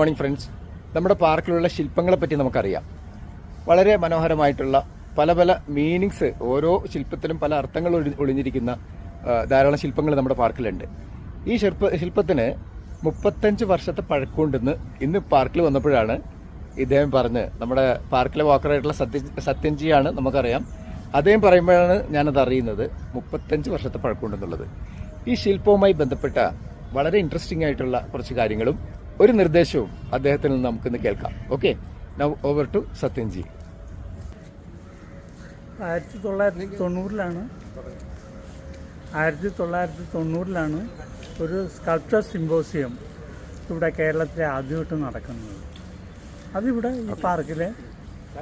Morning friends. നമ്മുടെ പാർക്കിലുള്ള ശില്പങ്ങളെ പറ്റി നമുക്കറിയാം. വളരെ മനോഹരമായിട്ടുള്ള പല പല മീനിങ്സ്, ഓരോ ശില്പത്തിലും പല അർത്ഥങ്ങൾ ഒളിഞ്ഞിരിക്കുന്ന ധാരാളം ശില്പങ്ങൾ നമ്മുടെ പാർക്കിലുണ്ട്. ഈ ശില്പത്തിന് 35 വർഷത്തെ പഴക്കമുണ്ടെന്ന് ഇന്ന് പാർക്കിൽ വന്നപ്പോഴാണ് ഇദ്ദേഹം പറഞ്ഞ്, നമ്മുടെ പാർക്കിലെ വാക്കറായിട്ടുള്ള സത്യൻജിയാണ്, നമുക്കറിയാം. അദ്ദേഹം പറയുമ്പോഴാണ് ഞാനത് അറിയുന്നത് 35 വർഷത്തെ പഴക്കമുണ്ടെന്നുള്ളത്. ഈ ശില്പവുമായി ബന്ധപ്പെട്ട വളരെ ഇൻട്രസ്റ്റിംഗ് ആയിട്ടുള്ള കുറച്ച് കാര്യങ്ങളും ഒരു നിർദ്ദേശവും അദ്ദേഹത്തിൽ നിന്ന് നമുക്കിന്ന് കേൾക്കാം. Okay, now over to Satyanji. 1990 ഒരു സ്കൾപ്ചർ സിമ്പോസിയം ഇവിടെ കേരളത്തിലെ ആദ്യമായിട്ട് നടക്കുന്നത്. അതിവിടെ ഈ പാർക്കിലെ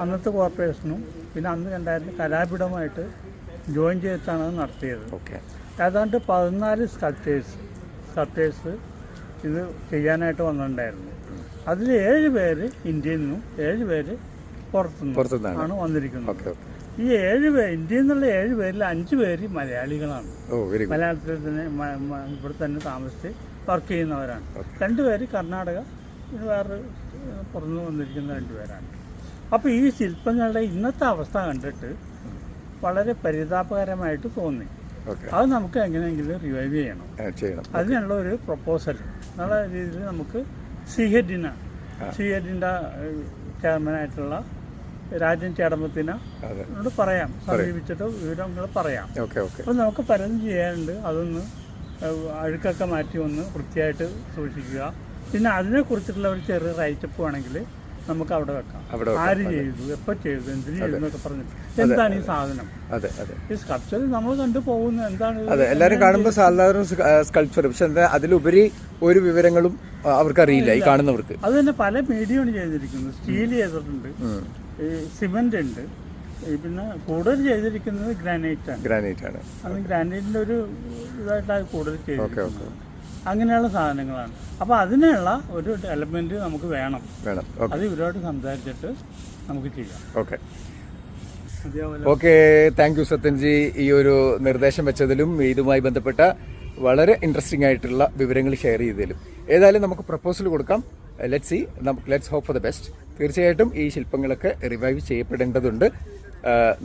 അന്നത്തെ കോർപ്പറേഷനും പിന്നെ അന്ന് 2000 കലാപീഠമായിട്ട് ജോയിൻ ചെയ്തിട്ടാണ് അത് നടത്തിയത്. ഏതാണ്ട് 14 സ്കൾപ്ചേഴ്സ് ഇത് ചെയ്യാനായിട്ട് വന്നിട്ടുണ്ടായിരുന്നു. അതിൽ 7 പേര് ഇന്ത്യയിൽ നിന്നും 7 പേര് പുറത്തുനിന്നാണ് വന്നിരിക്കുന്നത്. ഈ 7 പേര് ഇന്ത്യയിൽ നിന്നുള്ള 7 പേരിൽ 5 പേര് മലയാളികളാണ്. മലയാളത്തിൽ തന്നെ ഇവിടെ തന്നെ താമസിച്ച് വർക്ക് ചെയ്യുന്നവരാണ്. 2 പേര് കർണാടക, വേറെ പുറത്തു വന്നിരിക്കുന്ന 2 പേരാണ്. അപ്പോൾ ഈ ശില്പങ്ങളുടെ ഇന്നത്തെ അവസ്ഥ കണ്ടിട്ട് വളരെ പരിതാപകരമായിട്ട് തോന്നി. അത് നമുക്ക് എങ്ങനെയെങ്കിലും റിവൈവ് ചെയ്യണം. അതിനുള്ള ഒരു പ്രപ്പോസൽ എന്നുള്ള രീതിയിൽ നമുക്ക് സിഹെഡിൻ്റെ ചെയർമാനായിട്ടുള്ള രാജൻ ചേടമ്പത്തിനോട് പറയാം, സമീപിച്ചിട്ട് വിവരങ്ങൾ പറയാം. അപ്പോൾ നമുക്ക് പലതും ചെയ്യാനുണ്ട്. അതൊന്ന് അഴുക്കൊക്കെ മാറ്റി ഒന്ന് വൃത്തിയായിട്ട് സൂക്ഷിക്കുക. പിന്നെ അതിനെക്കുറിച്ചിട്ടുള്ള ഒരു ചെറിയ റൈറ്റപ്പ് വേണമെങ്കിൽ നമുക്ക് അവിടെ വെക്കാം. ആര് ചെയ്തു, എപ്പോൾ ചെയ്തു, എന്തിനു ചെയ്തു എന്നൊക്കെ പറഞ്ഞിട്ട് എന്താണ് ഈ സാധനം, ഈ സ്കൾപ്ചർ നമ്മൾ കണ്ടു പോകുന്നത് എന്താണ്. എല്ലാവരും കാണുമ്പോൾ സാധാരണ സ്കൾപ്ചർ, പക്ഷെ അതിലുപരി ഒരു വിവരങ്ങളും അവർക്കറിയില്ല ഈ കാണുന്നവർക്ക്. അത് തന്നെ പല മീഡിയമാണ് ചെയ്തിരിക്കുന്നത്. സ്റ്റീൽ ചെയ്തിട്ടുണ്ട്, സിമെന്റ് ഉണ്ട്, പിന്നെ കൂടുതൽ ചെയ്തിരിക്കുന്നത് ഗ്രാനൈറ്റ് ആണ്. അത് ഗ്രാനൈറ്റിന്റെ ഒരു ഇതായിട്ടാണ് കൂടുതൽ ചെയ്തിരിക്കുന്നത്. അങ്ങനെയുള്ള സാധനങ്ങളാണ്. അപ്പോൾ അതിനുള്ള ഒരു എലമെന്റ് നമുക്ക് വേണം. അത് ഇവരോട് സംസാരിച്ചിട്ട് നമുക്ക് ചെയ്യാം. ഓക്കെ, താങ്ക് യു സത്യൻജി, ഈ ഒരു നിർദ്ദേശം വെച്ചതിലും ഇതുമായി ബന്ധപ്പെട്ട വളരെ ഇൻട്രസ്റ്റിംഗ് ആയിട്ടുള്ള വിവരങ്ങൾ ഷെയർ ചെയ്തതിലും. ഏതായാലും നമുക്ക് പ്രപ്പോസൽ കൊടുക്കാം. Let's hope for the best. തീർച്ചയായിട്ടും ഈ ശില്പങ്ങളൊക്കെ റിവൈവ് ചെയ്യപ്പെടേണ്ടതുണ്ട്.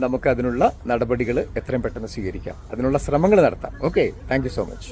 നമുക്ക് അതിനുള്ള നടപടികൾ എത്രയും പെട്ടെന്ന് സ്വീകരിക്കാം, അതിനുള്ള ശ്രമങ്ങൾ നടത്താം. Okay, thank you so much.